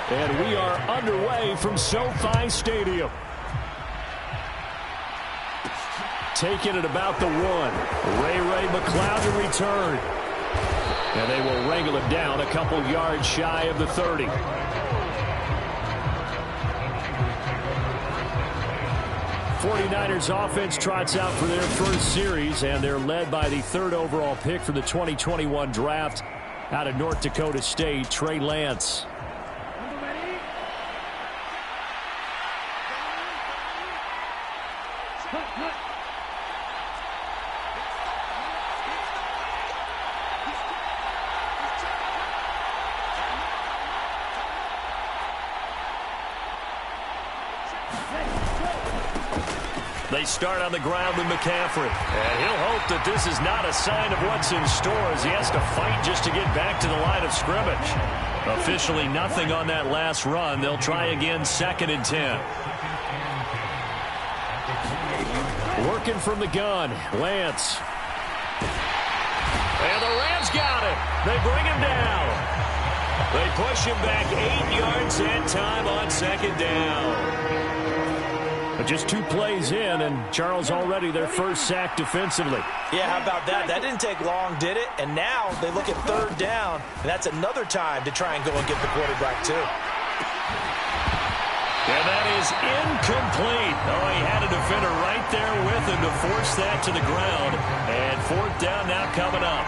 And we are underway from SoFi Stadium. Taking it about the 1. Ray McCloud to return. And they will wrangle it down a couple yards shy of the 30. '49ers offense trots out for their first series, and they're led by the 3rd overall pick for the 2021 draft out of North Dakota State, Trey Lance. They start on the ground with McCaffrey. And he'll hope that this is not a sign of what's in store as he has to fight just to get back to the line of scrimmage. Officially nothing on that last run. They'll try again 2nd and 10. Working from the gun, Lance. And the Rams got him. They bring him down. They push him back 8 yards and time on 2nd down. But just 2 plays in, and Charles already their first sack defensively. Yeah, how about that? That didn't take long, did it? And now they look at 3rd down, and that's another time to try and go and get the quarterback, too. And that is incomplete. Oh, he had a defender right there with him to force that to the ground. And 4th down now coming up.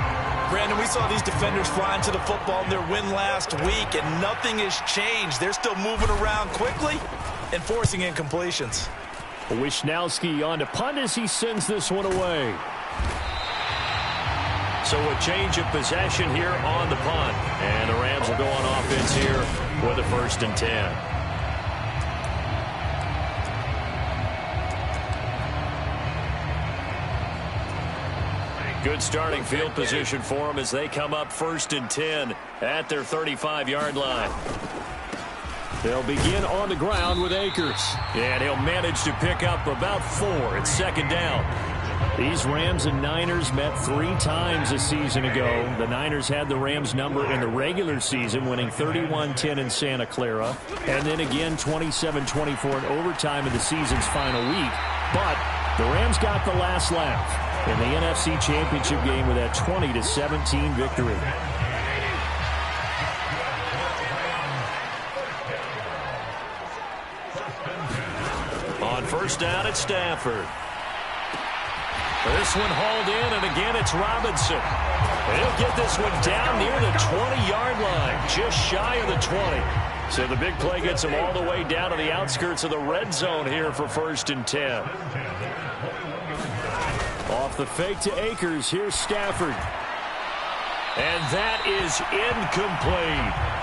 Brandon, we saw these defenders flying to the football in their win last week, and nothing has changed. They're still moving around quickly and forcing incompletions. Wisnowski on to punt as he sends this one away. So a change of possession here on the punt. And the Rams will go on offense here with a 1st and 10. Good starting field position for them as they come up 1st and 10 at their 35-yard line. They'll begin on the ground with Akers. And he'll manage to pick up about 4. It's 2nd down. These Rams and Niners met 3 times a season ago. The Niners had the Rams number in the regular season, winning 31-10 in Santa Clara. And then again 27-24 in overtime in the season's final week. But the Rams got the last laugh in the NFC Championship game with that 20-17 victory. On 1st down at Stafford. This one hauled in, and again it's Robinson. He'll get this one down near the 20-yard line, just shy of the 20. So the big play gets him all the way down to the outskirts of the red zone here for 1st and 10. Off the fake to Akers, here's Stafford. And that is incomplete.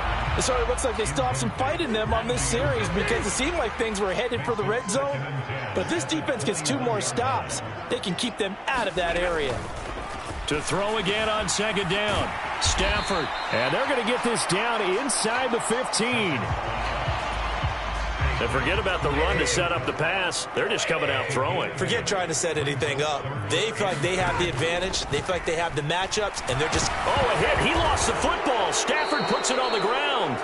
So it looks like they still have some fight in them on this series because it seemed like things were headed for the red zone. But if this defense gets 2 more stops, they can keep them out of that area. To throw again on 2nd down. Stafford. And they're going to get this down inside the 15. And forget about the run to set up the pass. They're just coming out throwing. Forget trying to set anything up. They feel like they have the advantage. They feel like they have the matchups, and they're just... Oh, a hit. He lost the football. Stafford puts it on the ground.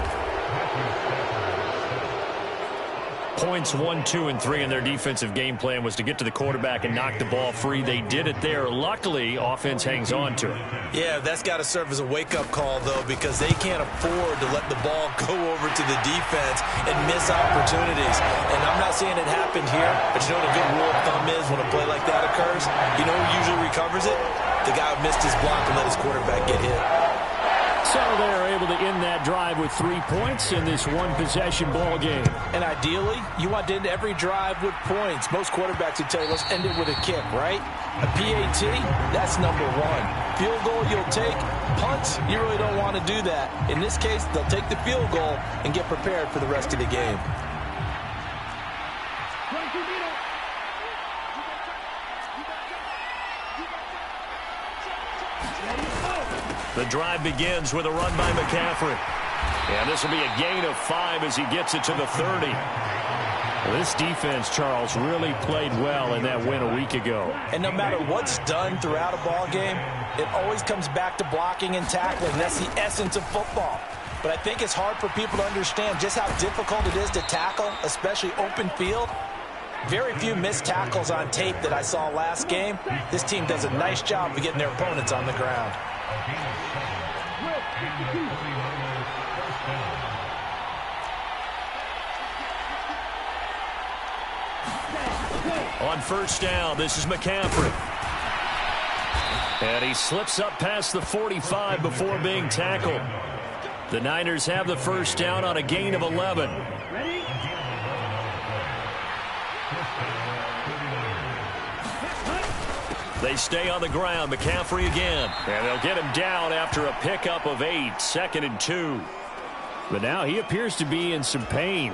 Points 1, 2, and 3 in their defensive game plan was to get to the quarterback and knock the ball free. They did it there. Luckily, offense hangs on to it. Yeah, that's got to serve as a wake-up call, though, because they can't afford to let the ball go over to the defense and miss opportunities. And I'm not saying it happened here, but you know what a good rule of thumb is when a play like that occurs? You know who usually recovers it? The guy who missed his block and let his quarterback get hit. So they're able to end that drive with 3 points in this one-possession ball game. And ideally, you want to end every drive with points. Most quarterbacks would tell you, let's end it with a kick, right? A PAT, that's number 1. Field goal, you'll take. Punts, you really don't want to do that. In this case, they'll take the field goal and get prepared for the rest of the game. The drive begins with a run by McCaffrey. And this will be a gain of 5 as he gets it to the 30. Well, this defense, Charles, really played well in that win a week ago. And no matter what's done throughout a ball game, it always comes back to blocking and tackling. That's the essence of football. but I think it's hard for people to understand just how difficult it is to tackle, especially open field. Very few missed tackles on tape that I saw last game. This team does a nice job of getting their opponents on the ground. On first down, this is McCaffrey. And he slips up past the 45 before being tackled. The Niners have the first down on a gain of 11. They stay on the ground. McCaffrey again. And they'll get him down after a pickup of 8. 2nd and 2. But now he appears to be in some pain.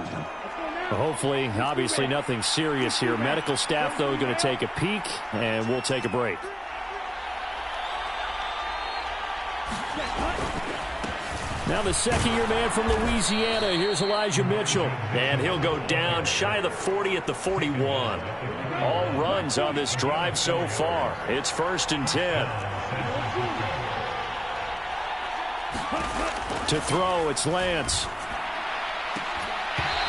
Hopefully, obviously nothing serious here. Medical staff, though, going to take a peek, and we'll take a break. Now the second-year man from Louisiana. Here's Elijah Mitchell. And he'll go down shy of the 40 at the 41. All runs on this drive so far. It's 1st and 10. To throw, it's Lance.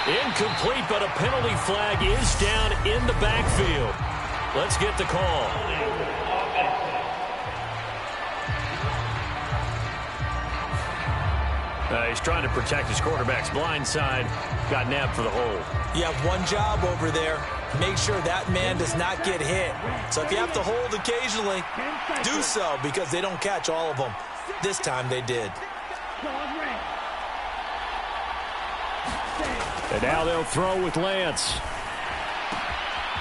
Incomplete, but a penalty flag is down in the backfield. Let's get the call. He's trying to protect his quarterback's blind side. Got nabbed for the hold. You have one job over there. Make sure that man does not get hit. So if you have to hold occasionally, do so, because they don't catch all of them. This time they did. And now they'll throw with Lance.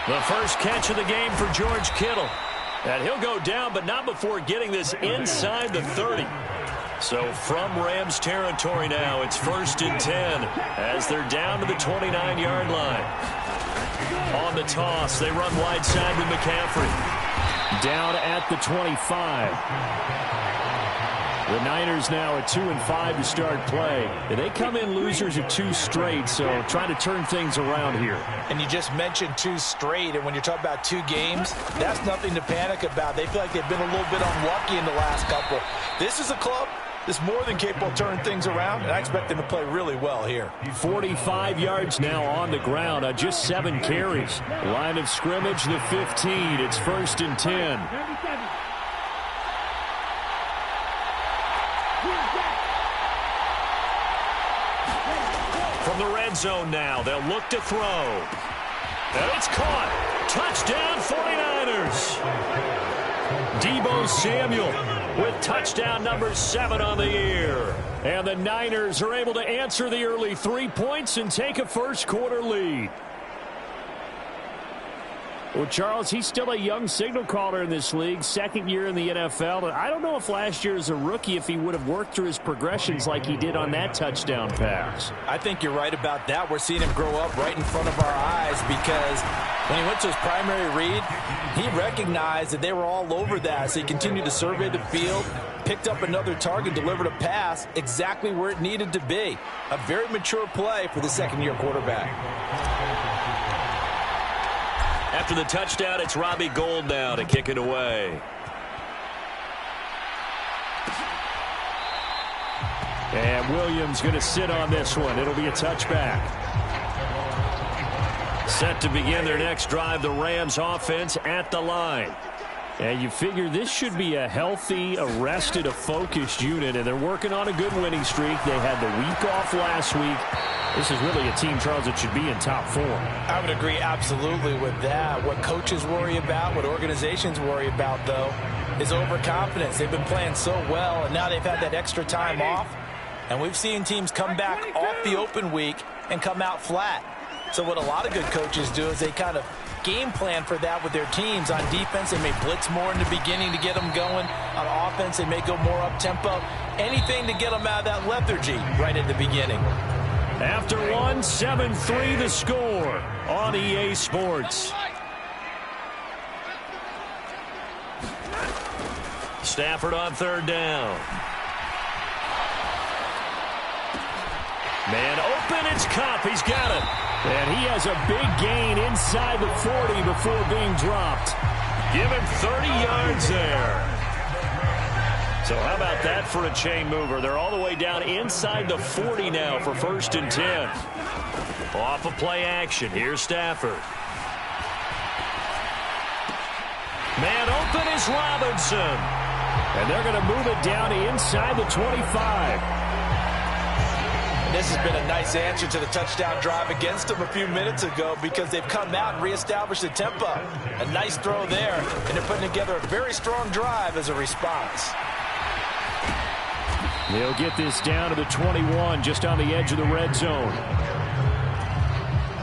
The first catch of the game for George Kittle. And he'll go down, but not before getting this inside the 30. So from Rams territory now, it's 1st and 10 as they're down to the 29-yard line. On the toss, they run wide side with McCaffrey. Down at the 25. The Niners now at 2-5 to start play. They come in losers of 2 straight, so trying to turn things around here. And you just mentioned 2 straight, and when you're talking about 2 games, that's nothing to panic about. They feel like they've been a little bit unlucky in the last couple. This is a club that's more than capable of turning things around, and I expect them to play really well here. 45 yards now on the ground on just 7 carries. Line of scrimmage, the 15. It's 1st and 10. From the red zone now, they'll look to throw. And it's caught. Touchdown 49ers. Deebo Samuel with touchdown number 7 on the year. And the Niners are able to answer the early 3 points and take a first-quarter lead. Well, Charles, he's still a young signal caller in this league, 2nd year in the NFL. But I don't know if last year as a rookie, if he would have worked through his progressions like he did on that touchdown pass. I think you're right about that. We're seeing him grow up right in front of our eyes, because when he went to his primary read, he recognized that they were all over that. So he continued to survey the field, picked up another target, delivered a pass exactly where it needed to be. A very mature play for the 2nd-year quarterback. After the touchdown, it's Robbie Gould now to kick it away. And Williams going to sit on this one. It'll be a touchback. Set to begin their next drive, the Rams offense at the line. And you figure this should be a healthy, a rested, a focused unit, and they're working on a good winning streak. They had the week off last week. This is really a team, Charles, that should be in top 4. I would agree absolutely with that. What coaches worry about, what organizations worry about, though, is overconfidence. They've been playing so well, and now they've had that extra time off. And we've seen teams come back off the open week and come out flat. So what a lot of good coaches do is they kind of game plan for that with their teams. On defense, they may blitz more in the beginning to get them going. On offense, they may go more up-tempo. Anything to get them out of that lethargy right at the beginning. After 1, 7-3 the score on EA Sports. Stafford on 3rd down. Man open, it's Kupp. He's got it. And he has a big gain inside the 40 before being dropped. Give him 30 yards there. So how about that for a chain mover? They're all the way down inside the 40 now for 1st and 10. Off of play action. Here's Stafford. Man open is Robinson. And they're going to move it down inside the 25. This has been a nice answer to the touchdown drive against them a few minutes ago because they've come out and reestablished the tempo. A nice throw there, and they're putting together a very strong drive as a response. They'll get this down to the 21, just on the edge of the red zone.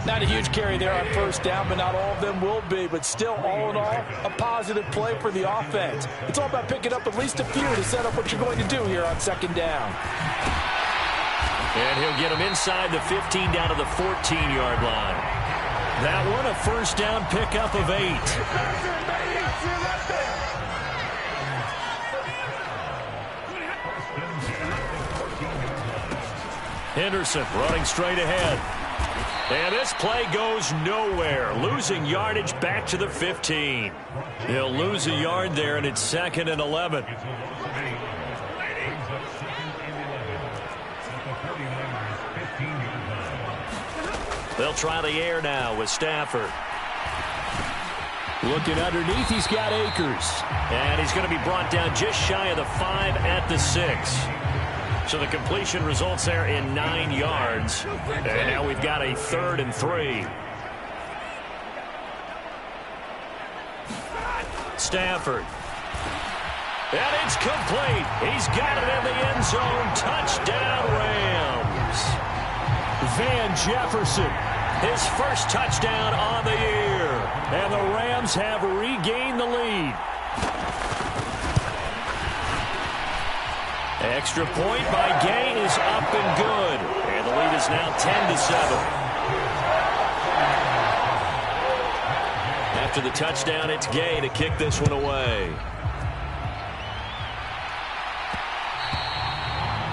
Not a huge carry there on 1st down, but not all of them will be. But still, all in all, a positive play for the offense. It's all about picking up at least a few to set up what you're going to do here on 2nd down. And he'll get him inside the 15 down to the 14-yard line. That one, a 1st down pickup of 8. Henderson running straight ahead. And this play goes nowhere. Losing yardage back to the 15. He'll lose a yard there, and it's 2nd and 11. They'll try the air now with Stafford. Looking underneath, he's got Akers. And he's going to be brought down just shy of the 5 at the 6. So the completion results there in 9 yards. And now we've got a 3rd and 3. Stafford. And it's complete. He's got it in the end zone. Touchdown, Rams. Van Jefferson, his 1st touchdown on the year. And the Rams have regained the lead. Extra point by Gay is up and good. And the lead is now 10-7. After the touchdown, it's Gay to kick this one away.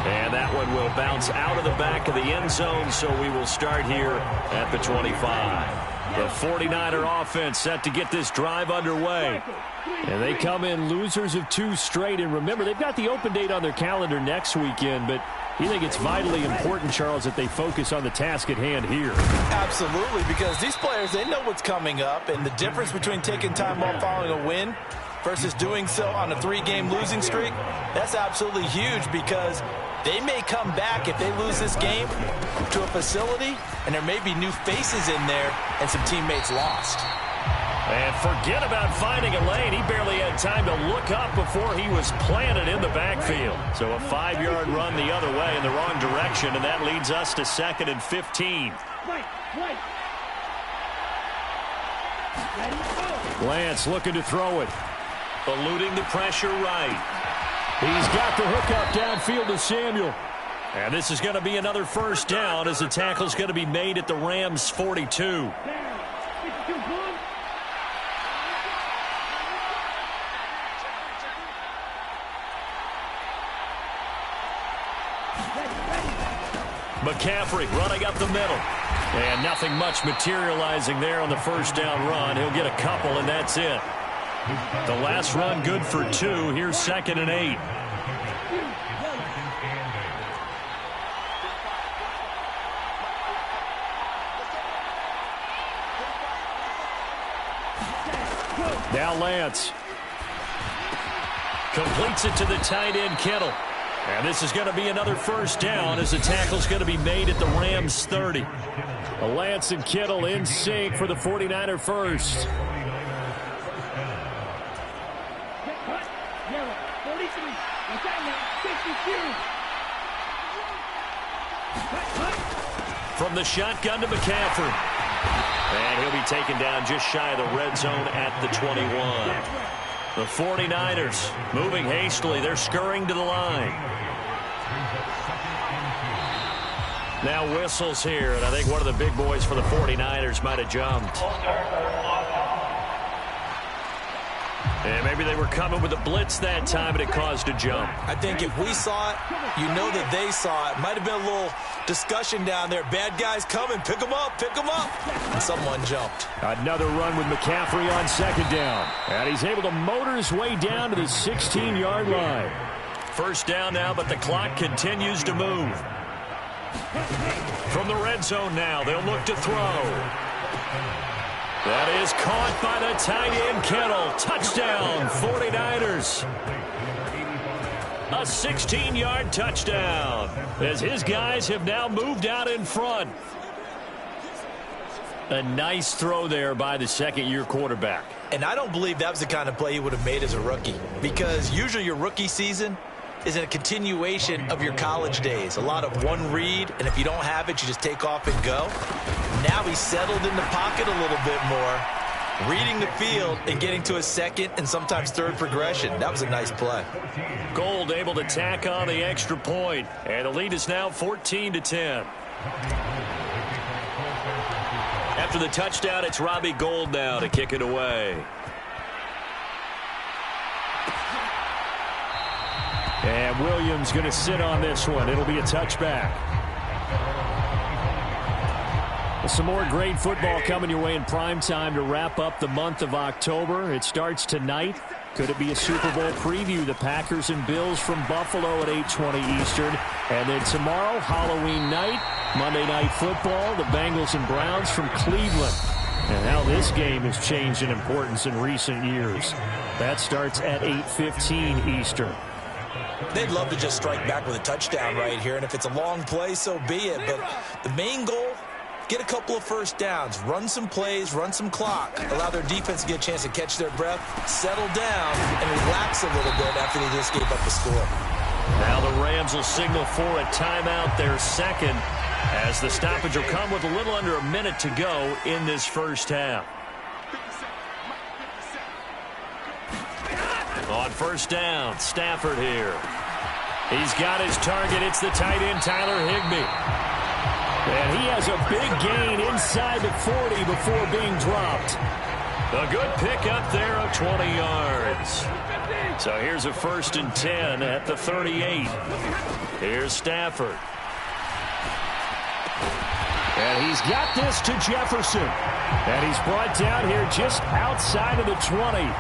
And that one will bounce out of the back of the end zone, so we will start here at the 25. The 49er offense set to get this drive underway. And they come in losers of 2 straight. And remember, they've got the open date on their calendar next weekend, but you think it's vitally important, Charles, that they focus on the task at hand here? Absolutely, because these players, they know what's coming up, and the difference between taking time off following a win versus doing so on a 3-game losing streak, that's absolutely huge because they may come back if they lose this game to a facility, and there may be new faces in there and some teammates lost. And forget about finding a lane. He barely had time to look up before he was planted in the backfield. So a 5-yard run the other way in the wrong direction, and that leads us to 2nd and 15. Lance looking to throw it. Eluding the pressure right. He's got the hookup downfield to Samuel. And this is going to be another 1st down as the tackle's going to be made at the Rams' 42. McCaffrey running up the middle. And nothing much materializing there on the 1st down run. He'll get a couple, and that's it. The last run good for 2. Here's 2nd and 8. Now Lance. Completes it to the tight end, Kittle. And this is going to be another 1st down as the tackle's going to be made at the Rams' 30. Lance and Kittle in sync for the 49er first. From the shotgun to McCaffrey. And he'll be taken down just shy of the red zone at the 21. The 49ers moving hastily. They're scurrying to the line. Now whistles here, and I think one of the big boys for the 49ers might have jumped. And maybe they were coming with a blitz that time, and it caused a jump. I think if we saw it, you know that they saw it. Might have been a little discussion down there. Bad guys coming. Pick them up. Pick them up. And someone jumped. Another run with McCaffrey on 2nd down. And he's able to motor his way down to the 16-yard line. First down now, but the clock continues to move. From the red zone now, they'll look to throw. That is caught by the tight end, Kittle. Touchdown, 49ers. A 16-yard touchdown as his guys have now moved out in front. A nice throw there by the second-year quarterback. And I don't believe that was the kind of play he would have made as a rookie, because usually your rookie season is a continuation of your college days. A lot of one read, and if you don't have it, you just take off and go. Now he's settled in the pocket a little bit more, reading the field and getting to a second and sometimes third progression. That was a nice play. Gold able to tack on the extra point, and the lead is now 14-10. After the touchdown, it's Robbie Gould now to kick it away. And Williams going to sit on this one. It'll be a touchback. Some more great football coming your way in prime time to wrap up the month of October. It starts tonight. Could it be a Super Bowl preview? The Packers and Bills from Buffalo at 8:20 Eastern. And then tomorrow, Halloween night, Monday Night Football, the Bengals and Browns from Cleveland. And how this game has changed in importance in recent years. That starts at 8:15 Eastern. They'd love to just strike back with a touchdown right here, and if it's a long play, so be it. But the main goal, get a couple of first downs, run some plays, run some clock, allow their defense to get a chance to catch their breath, settle down, and relax a little bit after they just gave up the score. Now the Rams will signal for a timeout, their second, as the stoppage will come with a little under a minute to go in this first half. On first down, Stafford here. He's got his target. It's the tight end, Tyler Higbee. And he has a big gain inside the 40 before being dropped. A good pickup there of 20 yards. So here's a 1st and 10 at the 38. Here's Stafford. And he's got this to Jefferson. And he's brought down here just outside of the 20.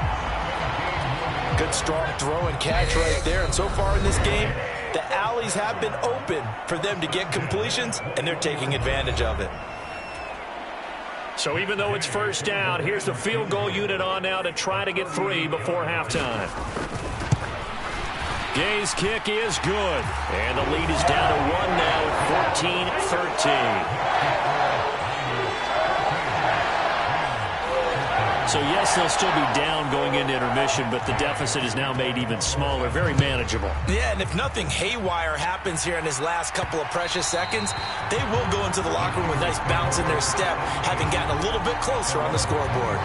Good strong throw and catch right there. And so far in this game, the alleys have been open for them to get completions, and they're taking advantage of it. So even though it's first down, here's the field goal unit on now to try to get 3 before halftime. Gay's kick is good. And the lead is down to 1 now at 14-13. So, yes, they'll still be down going into intermission, but the deficit is now made even smaller, very manageable. Yeah, and if nothing haywire happens here in his last couple of precious seconds, they will go into the locker room with a nice bounce in their step, having gotten a little bit closer on the scoreboard.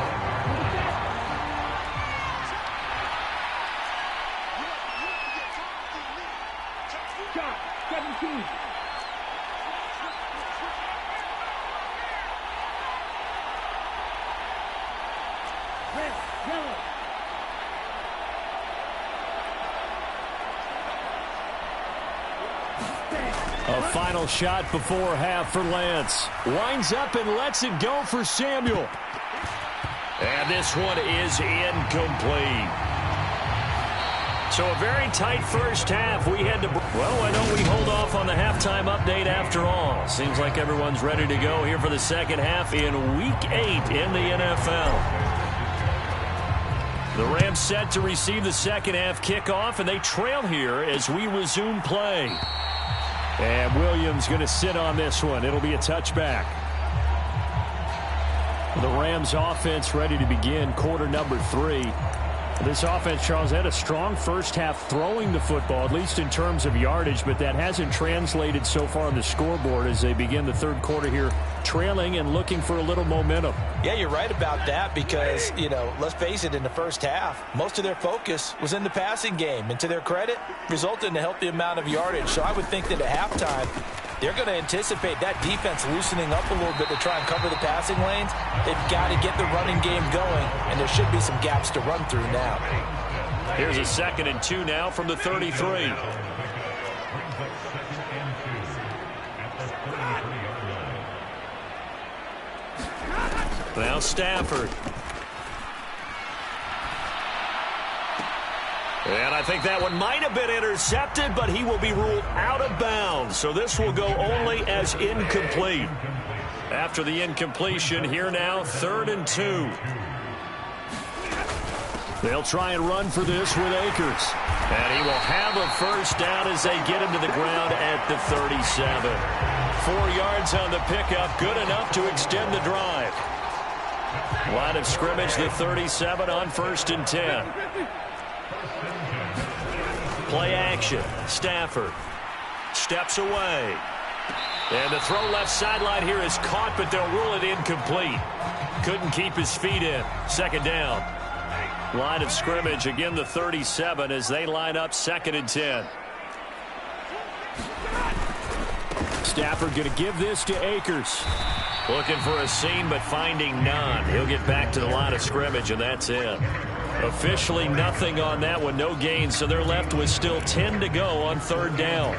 A final shot before half for Lance. Winds up and lets it go for Samuel. And this one is incomplete. So a very tight first half. We had to... Well, why don't we hold off on the halftime update after all? Seems like everyone's ready to go here for the second half in Week 8 in the NFL. The Rams set to receive the second half kickoff, and they trail here as we resume play. And Williams going to sit on this one. It'll be a touchback. The Rams offense ready to begin quarter number 3. This offense, Charles, had a strong first half throwing the football, at least in terms of yardage, but that hasn't translated so far on the scoreboard as they begin the third quarter here, trailing and looking for a little momentum. Yeah, you're right about that because, you know, let's face it, in the first half, most of their focus was in the passing game. And to their credit, resulted in a healthy amount of yardage. So I would think that at halftime, they're going to anticipate that defense loosening up a little bit to try and cover the passing lanes. They've got to get the running game going, and there should be some gaps to run through now. Here's a 2nd and 2 now from the 33. Now Stafford. And I think that one might have been intercepted, but he will be ruled out of bounds. So this will go only as incomplete. After the incompletion, here now, 3rd and 2. They'll try and run for this with Akers. And he will have a first down as they get him to the ground at the 37. 4 yards on the pickup, good enough to extend the drive. Line of scrimmage, the 37 on 1st and 10. Play action. Stafford steps away. And the throw left sideline here is caught, but they'll rule it incomplete. Couldn't keep his feet in. 2nd down. Line of scrimmage, again the 37 as they line up 2nd and 10. Stafford going to give this to Akers. Looking for a seam, but finding none. He'll get back to the line of scrimmage, and that's it. Officially nothing on that one, no gain, so they're left with still 10 to go on 3rd down.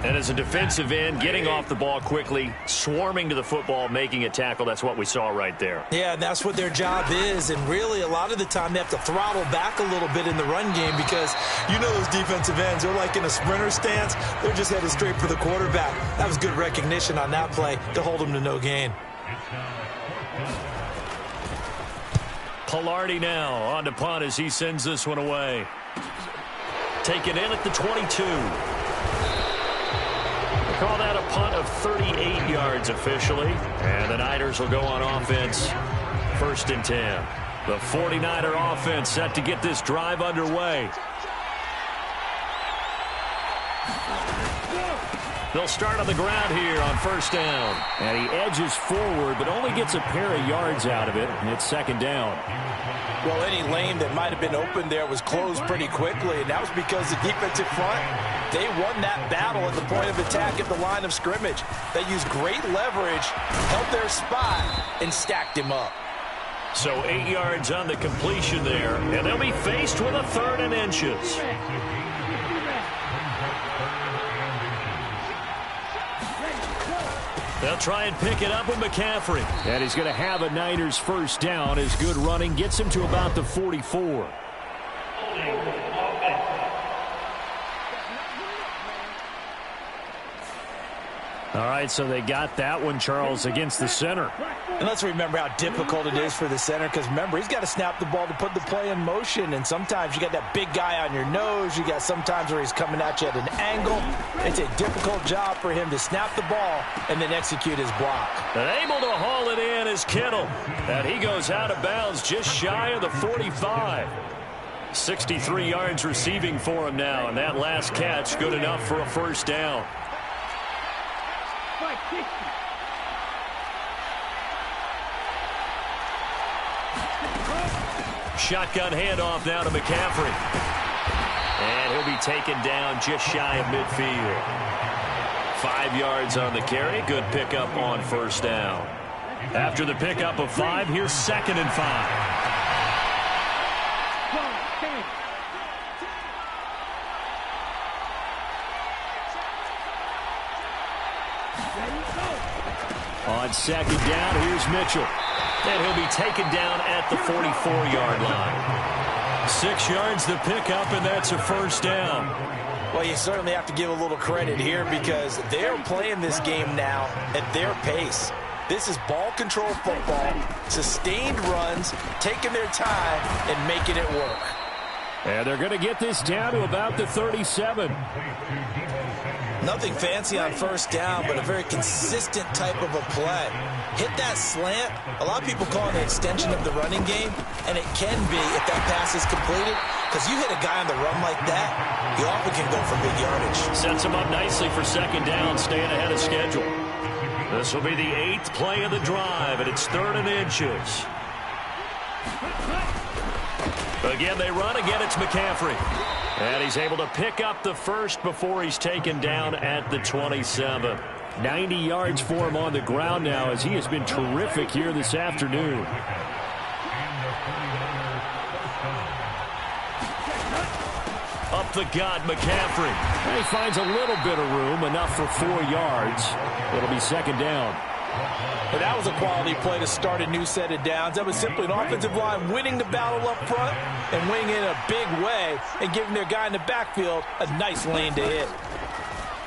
And as a defensive end, getting off the ball quickly, swarming to the football, making a tackle, that's what we saw right there. Yeah, and that's what their job is. And really, a lot of the time, they have to throttle back a little bit in the run game because you know those defensive ends, they're like in a sprinter stance. They're just headed straight for the quarterback. That was good recognition on that play to hold them to no gain. Pilardi now on to punt as he sends this one away. Taken in at the 22. Call that a punt of 38 yards officially. And the Niners will go on offense. 1st and 10. The 49er offense set to get this drive underway. They'll start on the ground here on 1st down. And he edges forward, but only gets a pair of yards out of it. And it's 2nd down. Well, any lane that might have been open there was closed pretty quickly, and that was because the defensive front, they won that battle at the point of attack at the line of scrimmage. They used great leverage, held their spot, and stacked him up. So 8 yards on the completion there, and they'll be faced with a 3rd and inches. They'll try and pick it up with McCaffrey. And he's going to have a Niners first down as good running gets him to about the 44. All right, so they got that one, Charles, against the center. And let's remember how difficult it is for the center because, remember, he's got to snap the ball to put the play in motion. And sometimes you got that big guy on your nose. You got sometimes where he's coming at you at an angle. It's a difficult job for him to snap the ball and then execute his block. And able to haul it in is Kittle. And he goes out of bounds just shy of the 45. 63 yards receiving for him now. And that last catch good enough for a first down. Shotgun handoff now to McCaffrey. And he'll be taken down just shy of midfield. 5 yards on the carry. Good pickup on 1st down. After the pickup of 5, here's 2nd and 5. On 2nd down, here's Mitchell. And he'll be taken down at the 44-yard line. 6 yards the pickup, and that's a first down. Well, you certainly have to give a little credit here because they're playing this game now at their pace. This is ball control football, sustained runs, taking their time and making it work. And they're going to get this down to about the 37. Nothing fancy on 1st down, but a very consistent type of a play. Hit that slant. A lot of people call it an extension of the running game, and it can be if that pass is completed, because you hit a guy on the run like that, you often can go for big yardage. Sets him up nicely for 2nd down, staying ahead of schedule. This will be the 8th play of the drive, and it's 3rd and inches. Again, they run. Again, it's McCaffrey. And he's able to pick up the first before he's taken down at the 27. 90 yards for him on the ground now as he has been terrific here this afternoon. Up the gut, McCaffrey. And he finds a little bit of room, enough for 4 yards. It'll be 2nd down. But that was a quality play to start a new set of downs. That was simply an offensive line winning the battle up front and winning it in a big way and giving their guy in the backfield a nice lane to hit.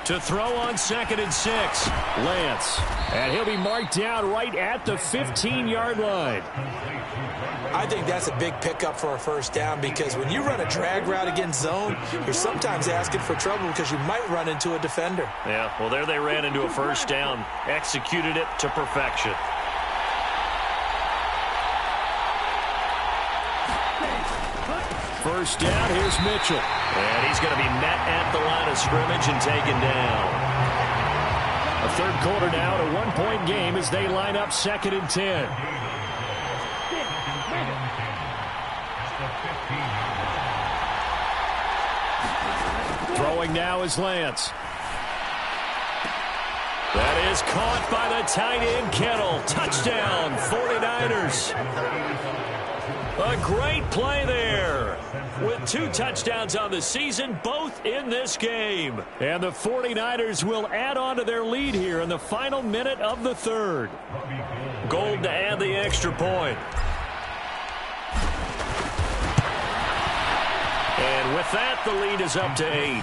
To throw on 2nd and 6, Lance. And he'll be marked down right at the 15-yard line. I think that's a big pickup for a first down because when you run a drag route against zone, you're sometimes asking for trouble because you might run into a defender. Yeah, well, there they ran into a first down, executed it to perfection. First down, here's Mitchell. And he's going to be met at the line of scrimmage and taken down. A third quarter now, a one-point game as they line up 2nd and 10. Throwing now is Lance. That is caught by the tight end, Kittle. Touchdown, 49ers. A great play there. With 2 touchdowns on the season, both in this game. And the 49ers will add on to their lead here in the final minute of the third. Gold to add the extra point. And with that, the lead is up to 8.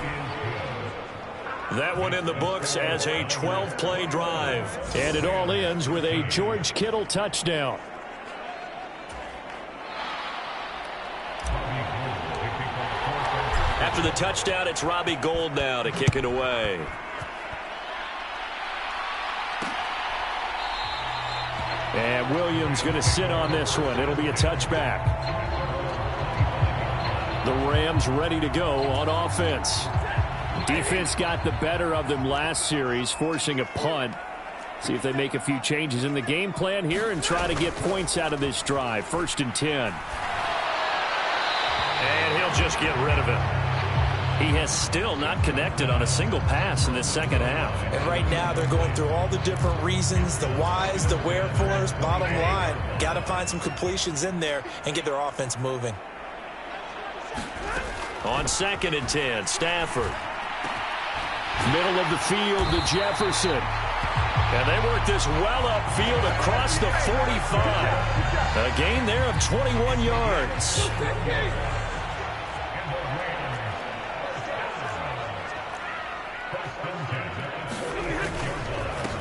That one in the books as a 12-play drive. And it all ends with a George Kittle touchdown. After the touchdown, it's Robbie Gould now to kick it away. And Williams going to sit on this one. It'll be a touchback. The Rams ready to go on offense. Defense got the better of them last series, forcing a punt. See if they make a few changes in the game plan here and try to get points out of this drive. 1st and 10. And he'll just get rid of it. He has still not connected on a single pass in this second half. And right now they're going through all the different reasons, the whys, the wherefores. Bottom line, got to find some completions in there and get their offense moving. On 2nd and 10, Stafford. Middle of the field to Jefferson. And they work this well upfield across the 45. A gain there of 21 yards.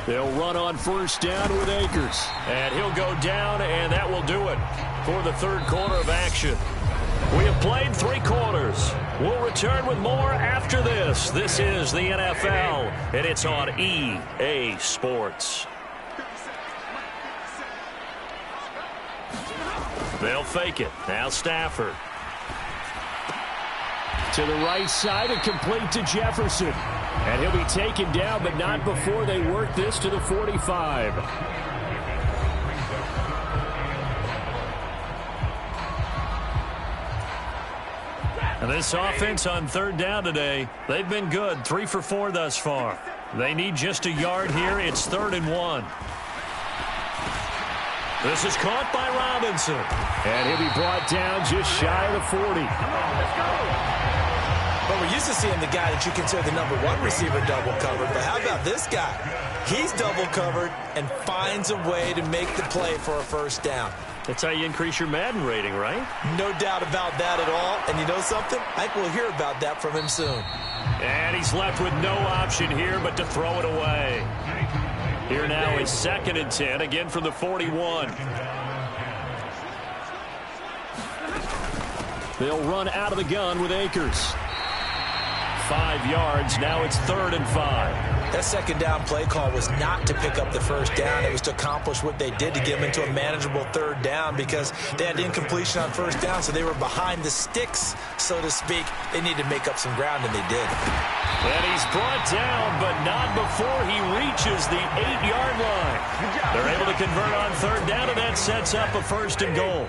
They'll run on first down with Akers. And he'll go down, and that will do it for the third quarter of action. We have played 3 quarters. We'll return with more after this. This is the NFL, and it's on EA Sports. They'll fake it. Now Stafford. To the right side and complete to Jefferson. And he'll be taken down, but not before they work this to the 45. And this offense on third down today, they've been good. 3 for 4 thus far. They need just a yard here. It's 3rd and 1. This is caught by Robinson. And he'll be brought down just shy of the 40. But we're used to seeing the guy that you consider the number 1 receiver double covered. But how about this guy? He's double covered and finds a way to make the play for a first down. That's how you increase your Madden rating, right? No doubt about that at all. And you know something? I think we'll hear about that from him soon. And he's left with no option here but to throw it away. Here now is 2nd and 10, again from the 41. They'll run out of the gun with Akers. 5 yards. Now it's 3rd and 5. That second down play call was not to pick up the first down. It was to accomplish what they did to get them into a manageable 3rd down because they had incompletion on first down, so they were behind the sticks, so to speak. They needed to make up some ground, and they did. And he's brought down, but not before he reaches the 8-yard line. They're able to convert on 3rd down, and that sets up a 1st and goal.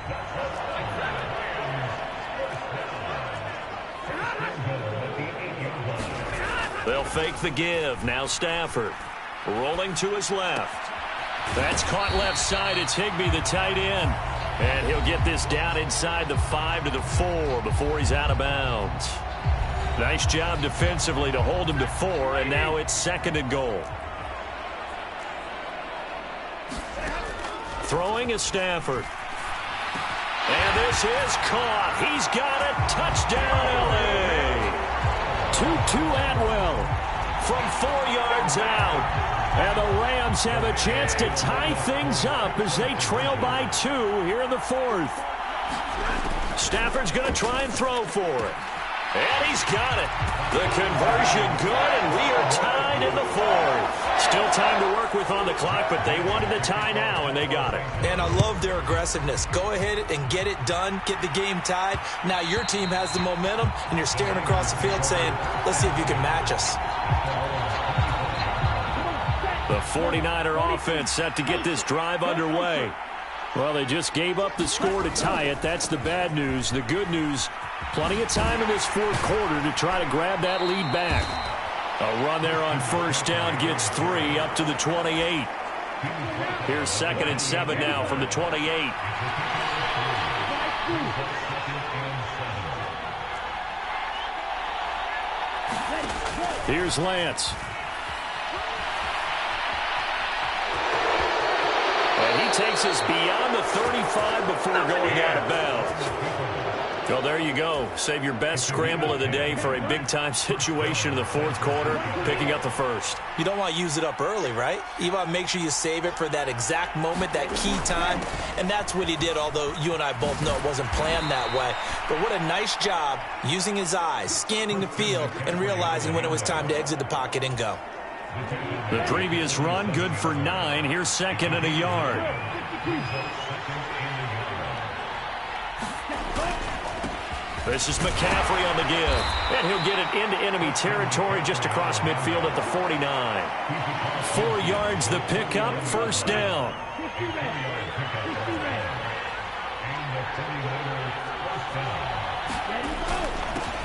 They'll fake the give. Now Stafford rolling to his left. That's caught left side. It's Higbee, the tight end. And he'll get this down inside the 5 to the 4 before he's out of bounds. Nice job defensively to hold him to 4, and now it's 2nd and goal. Throwing is Stafford. And this is caught. He's got it. Touchdown, L.A. Tutu Atwell from 4 yards out. And the Rams have a chance to tie things up as they trail by 2 here in the 4th. Stafford's going to try and throw for it. And he's got it. The conversion good, and we are tied in the 4th. Still time to work with on the clock, but they wanted the tie now, and they got it. And I love their aggressiveness. Go ahead and get it done. Get the game tied. Now your team has the momentum, and you're staring across the field saying, let's see if you can match us. The 49er offense set to get this drive underway. Well, they just gave up the score to tie it. That's the bad news. The good news, plenty of time in this 4th quarter to try to grab that lead back. A run there on 1st down gets 3 up to the 28. Here's 2nd and 7 now from the 28. Here's Lance. And he takes us beyond the 35 before going out of bounds. Well, there you go. Save your best scramble of the day for a big-time situation in the 4th quarter, picking up the 1st. You don't want to use it up early, right? You want to make sure you save it for that exact moment, that key time. And that's what he did, although you and I both know it wasn't planned that way. But what a nice job using his eyes, scanning the field, and realizing when it was time to exit the pocket and go. The previous run, good for 9. Here's 2nd and a yard. This is McCaffrey on the give. And he'll get it into enemy territory just across midfield at the 49. 4 yards the pickup, 1st down.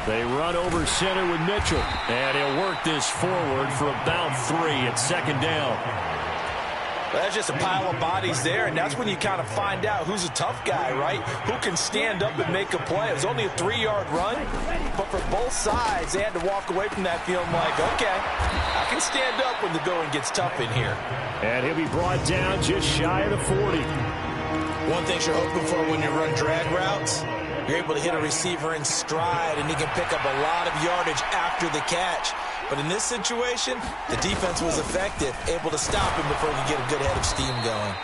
They run over center with Mitchell. And he'll work this forward for about 3 at 2nd down. Well, that's just a pile of bodies there, and that's when you kind of find out who's a tough guy, right? Who can stand up and make a play. It was only a 3-yard run, but for both sides, they had to walk away from that feeling like, okay, I can stand up when the going gets tough in here. And he'll be brought down just shy of the 40. One thing you're hoping for when you run drag routes, you're able to hit a receiver in stride, and he can pick up a lot of yardage after the catch. But in this situation, the defense was effective, able to stop him before he could get a good head of steam going.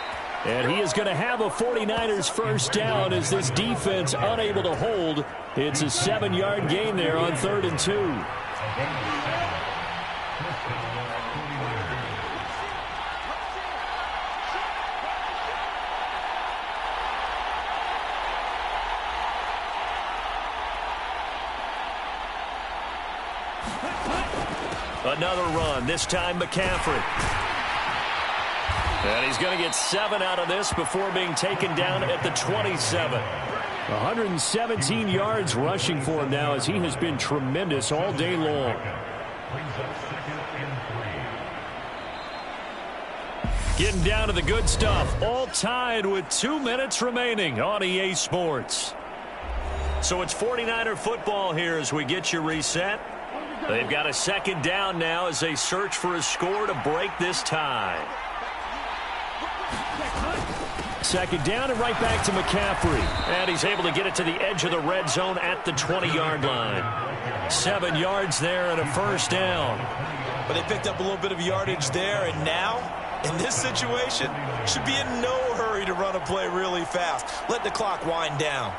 And he is going to have a 49ers 1st down as this defense unable to hold. It's a 7-yard gain there on 3rd and 2. Another run, this time McCaffrey. And he's going to get 7 out of this before being taken down at the 27. 117 yards rushing for him now as he has been tremendous all day long. Getting down to the good stuff, all tied with 2 minutes remaining on EA Sports. So it's 49er football here as we get you reset. They've got a 2nd down now as they search for a score to break this tie. 2nd down and right back to McCaffrey. And he's able to get it to the edge of the red zone at the 20-yard line. 7 yards there and a 1st down. But they picked up a little bit of yardage there, and now, in this situation, should be in no hurry to run a play really fast. Let the clock wind down.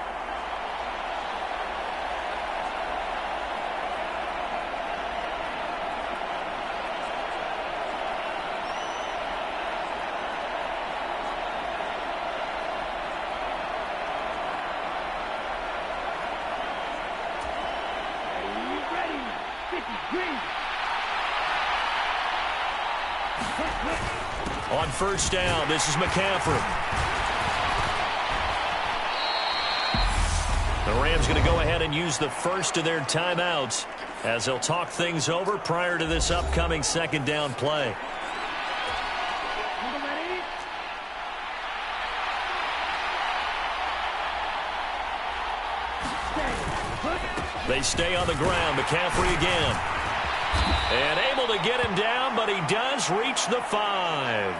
On 1st down, this is McCaffrey. The Rams going to go ahead and use the first of their timeouts as they'll talk things over prior to this upcoming 2nd down play. They stay on the ground. McCaffrey again. And able to get him down, but he does reach the 5.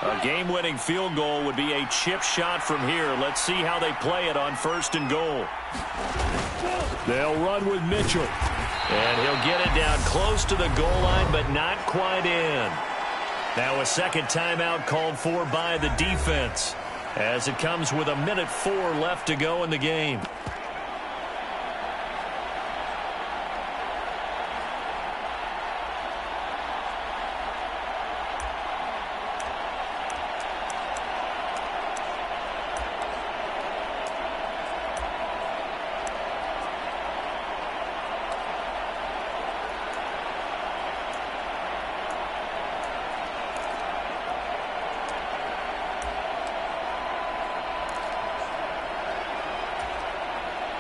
A game-winning field goal would be a chip shot from here. Let's see how they play it on 1st and goal. They'll run with Mitchell. And he'll get it down close to the goal line, but not quite in. Now a second timeout called for by the defense, as it comes with 1:04 left to go in the game.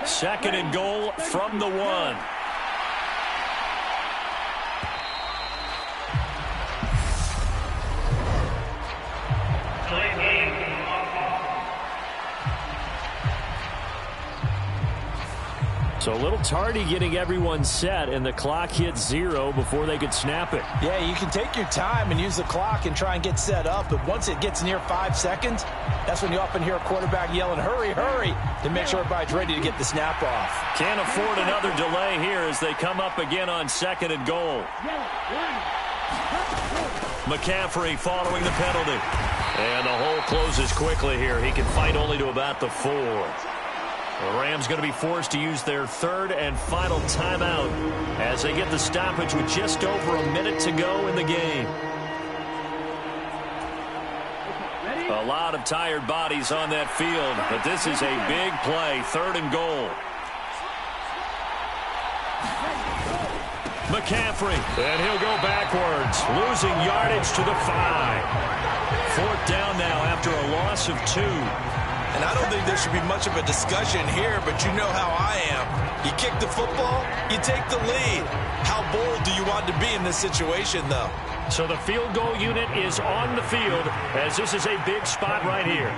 Second and goal from the 1. So a little tardy getting everyone set, and the clock hits 0 before they could snap it. Yeah, you can take your time and use the clock and try and get set up, but once it gets near 5 seconds, that's when you often hear a quarterback yelling, hurry, hurry, to make sure everybody's ready to get the snap off. Can't afford another delay here as they come up again on 2nd and goal. McCaffrey following the penalty. And the hole closes quickly here. He can fight only to about the 4. The Rams going to be forced to use their 3rd and final timeout as they get the stoppage with just over a minute to go in the game. A lot of tired bodies on that field, but this is a big play. 3rd and goal. McCaffrey, and he'll go backwards, losing yardage to the 5. 4th down now after a loss of 2. And I don't think there should be much of a discussion here, but you know how I am. You kick the football, you take the lead. How bold do you want to be in this situation, though? So the field goal unit is on the field as this is a big spot right here.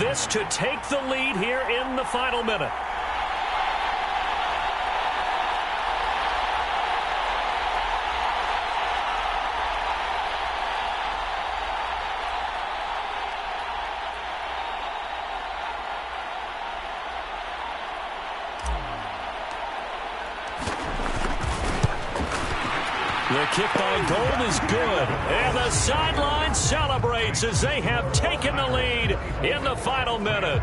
This to take the lead here in the final minute. The kick by Gold is good, and the sideline celebrates as they have taken the lead in the final minute.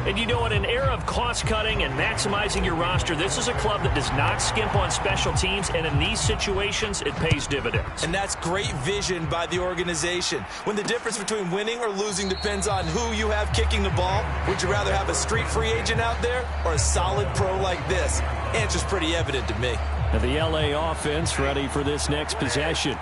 And you know, in an era of cost-cutting and maximizing your roster, this is a club that does not skimp on special teams, and in these situations, it pays dividends. And that's great vision by the organization. When the difference between winning or losing depends on who you have kicking the ball, would you rather have a street free agent out there or a solid pro like this? Answer's pretty evident to me. Now the LA offense ready for this next possession.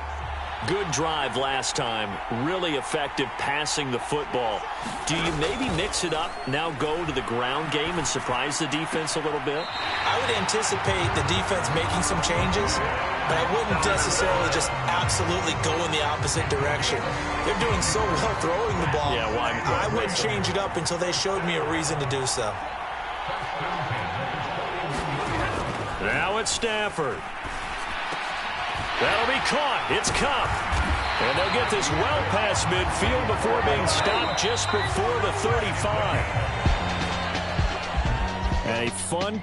Good drive last time. Really effective passing the football. Do you maybe mix it up, now go to the ground game and surprise the defense a little bit? I would anticipate the defense making some changes, but I wouldn't necessarily just absolutely go in the opposite direction. They're doing so well throwing the ball. Yeah, why I wouldn't change it up until they showed me a reason to do so. Now it's Stafford. That'll be caught. It's Cup. And they'll get this well past midfield before being stopped just before the 35. A fun